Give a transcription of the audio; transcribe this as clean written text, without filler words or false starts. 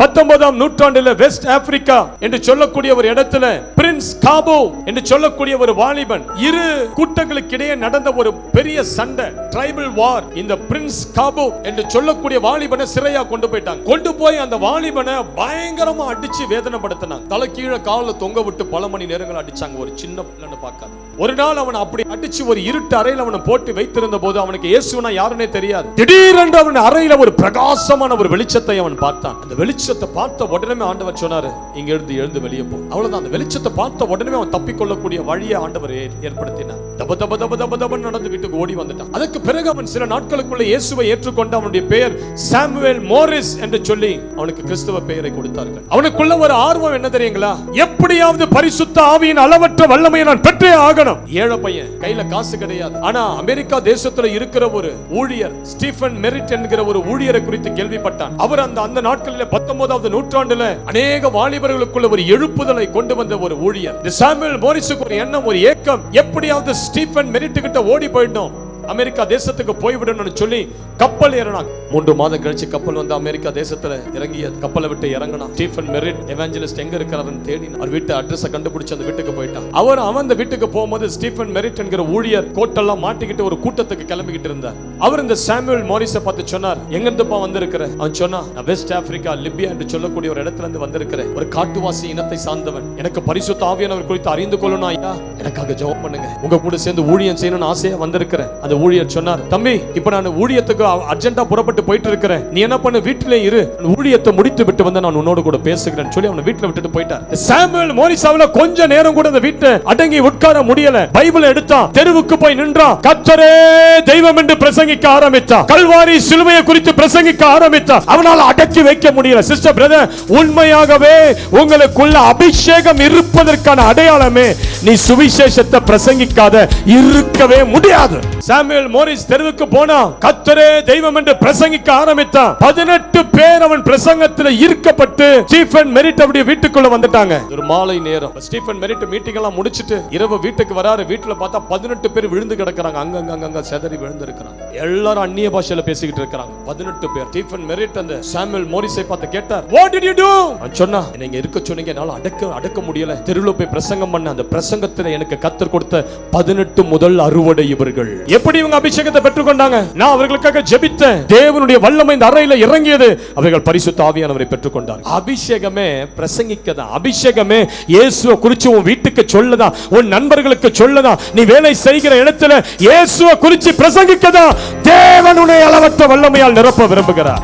19ஆம் நூற்றாண்டில் west Africa என்று சொல்லக்கூடிய ஒரு இடத்துல பிரின்ஸ் காபோ என்று சொல்லக்கூடிய ஒரு வாலிபன், இரு கூட்டங்களுக்கு இடையே நடந்த ஒரு பெரிய சண்டை, ட்ரைபல் வார். இந்த பிரின்ஸ் காபோ என்று சொல்லக்கூடிய வாலிபனை சிறையா கொண்டு போயிட்டாங்க. கொண்டு போய் அந்த வாலிபனை பயங்கரமா அடிச்சு வேதனைப்படுத்தினாங்க. தலை கீழே காலில் தொங்க விட்டு பல மணி நேரங்கள் அடிச்சாங்க. ஒரு சின்ன பிள்ளைன்னு பார்க்காது. ஒரு நாள் அவன் அப்படி அடிச்சு ஒரு இருட்டு அறையில் அவனை போட்டு வைத்திருந்த போது அவனுக்கு இயேசுனா யாருன்னே தெரியாது. திடீரென்று அவன் அறையில ஒரு பிரகாசமான ஒரு வெளிச்சத்தை அவன் பார்த்தான். அந்த வெளிச்சத்தை பார்த்த உடனே ஆண்டவர் சொன்னாரு, இங்க இருந்து எழுந்து வெளியே போ. அவ்வளவுதான். அந்த வெளிச்சத்தை பார்த்த உடனே அவன் தப்பிக்கொள்ளக்கூடிய வழியை ஆண்டவர் ஏற்படுத்தினார். தப தப தப தப தபன் நடந்து வீட்டுக்கு ஓடி வந்துட்டான். அதுக்கு பிறகு அவன் சில நாட்களுக்குள்ள இயேசுவை ஏற்றுக்கொண்டு அவனுடைய பெயர் சாமுவேல் மோரிஸ் என்று சொல்லி அவனுக்கு கிறிஸ்தவ பெயரை கொடுத்தார்கள். அவனுக்குள்ள ஒரு ஆர்வம் என்ன தெரியுங்களா? எப்படியாவது பரிசுத்த ஆவியின் அளவற்ற வல்லமையை நான் பெற்றே ஆகணும். ஏழை பையன், கையில காசு கிடையாது. ஆனா அமெரிக்கா தேசத்துல இருக்கிற ஒரு ஊழியர் ஸ்டீஃபன் மெரிட் என்கிற ஒரு ஊழியரை குறித்து கேள்விப்பட்டான். அவர் அந்த நாட்களில் 19ஆவது நூற்றாண்டுல அநேக வாலிபர்களுக்குள்ள ஒரு எழுப்புதலை கொண்டு வந்த ஒரு ஊழியர். சாமுவேல் மோரிஸுக்கு ஒரு எண்ணம், ஒரு ஏக்கம், எப்படியாவது ஸ்டீஃபன் மெரிட் கிட்ட ஓடி போயிடணும், அமெரிக்கா தேசத்துக்கு போய்விடணும்னு சொல்லி கப்பல் ஏறினான். 3 மாதம் கழிச்சு கப்பல் வந்து அமெரிக்கா தேசத்துல இறங்கிய கப்பலை விட்டு இறங்கினான். ஸ்டீஃபன் மெரிட் எவாஞ்சலிஸ்ட் எங்க இருக்கிறாருன்னு தேடி அவர் வீட்டு அட்ரஸ் கண்டுபிடிச்சு அந்த வீட்டுக்கு போயிட்டான். அவன் அந்த வீட்டுக்கு போகும்போது ஸ்டீஃபன் மெரிட் என்கிற ஊழியர் கோட்டெல்லாம் மாட்டிக்கிட்டு ஒரு கூட்டத்துக்கு கிளம்பிக்கிட்டு இருந்தார். அவர் இந்த சாமுவேல் மோரிஸை பார்த்து சொன்னார், எங்க இருந்துப்பா வந்திருக்கிற? அவன் சொன்னா, நான் வெஸ்ட் ஆப்பிரிக்கா லிபியா என்று சொல்லக்கூடிய ஒரு இடத்துல இருந்து வந்திருக்கிறேன். ஒரு காட்டுவாசி இனத்தை சார்ந்தவன். எனக்கு பரிசுத்த ஆவியானவர் குறித்து அறிந்து கொள்ளணும் ஐயா, எனக்காக ஜெபம் பண்ணுங்க, உங்க கூட சேர்ந்து ஊழியம் செய்யணும்னு ஆசையா வந்திருக்கிறேன். அந்த ஊழியர் சொன்னார், தம்பி இப்ப நான் ஊழியத்துக்கு அர்ஜென்ட்டா புறப்பட்டு போயிட்டு இருக்கிறேன், நீ என்ன பண்ணு, வீட்டிலே இரு, ஊழியத்தை முடித்து விட்டு வந்து நான் உன்னோட கூட பேசுகிறேன் சொல்லி அவனை வீட்டுல விட்டுட்டு போயிட்டார். சாமுவேல் மோரிஸாவுல கொஞ்ச நேரம் கூட அந்த வீட்டை அடங்கி உட்கார முடியல. பைபிளை எடுத்தான், தெருவுக்கு போய் நின்றான், கர்த்தரே தெய்வம் என்று பிரசங்கிக்க ஆரம்பித்தான். கல்வாரி சிலுவையை குறித்து பிரசங்கிக்க ஆரம்பித்தான். அவனால் அடக்கி வைக்க முடியல. சிஸ்டர் பிரதர், உண்மையாகவே உங்களுக்குள்ள அபிஷேகம் இருப்பதற்கான அடையாளமே நீ சுவிசேஷத்தை பிரசங்கிக்காத இருக்கவே முடியாது. சாமுவேல் மோரிஸ் தெருவுக்கு போனா, கர்த்தரே தெய்வம் என்று பிரசங்கிக்க ஆரம்பித்தான். 18 பேர் அவன் பிரசங்கத்தில் ஈர்க்கப்பட்டு ஸ்டீஃபன் மெரிட் அவருடைய வீட்டுக்குள்ள வந்துட்டாங்க. ஒரு மாலை நேரம் ஸ்டீஃபன் மெரிட் மீட்டிங் எல்லாம் முடிச்சிட்டு இரவு வீட்டுக்கு வராரு. வீட்டுல பார்த்தா 18 பேர் விழுந்து கிடக்குறாங்க. அங்கங்க செதறி விழுந்து இருக்காங்க. எல்லாரும் அந்நிய பாஷையில பேசிக்கிட்டு இருக்காங்க. 18 பேர். ஸ்டீஃபன் மெரிட் அந்த சாமுவேல் மோரிஸை பார்த்து கேட்டார், வாட் டிட் யூ டு? அவன் சொன்னா, நீங்க இருக்க சொன்னீங்க, என்னால அடக்க முடியல. தெருவுல போய் பிரசங்கம் பண்ண அந்த பிரசங்கத்துல எனக்கு கர்த்தர் கொடுத்த 18 முதல் அறுவடை இவர்கள். எப்படி இவங்க அபிஷேகத்தை பெற்றுக்கொண்டாங்க? நான் அவர்களுக்காக ஜெபித்தேன். தேவனுடைய வல்லமை இந்த அறையில இறங்கியது. அவர்கள் பரிசுத்த ஆவியானவரை பெற்றுக்கொண்டார்கள். அபிஷேகமே பிரசங்கிக்கதான். அபிஷேகமே இயேசுவை குறித்து உன் வீட்டுக்கு சொல்லதா, உன் நண்பர்களுக்கு சொல்லதா, நீ வேலை செய்கிற இடத்துல இயேசுவை குறித்து பிரசங்கிக்கதான். தேவனுடைய அளவற்ற வல்லமையால் நிரப்ப விரும்புகிறார்.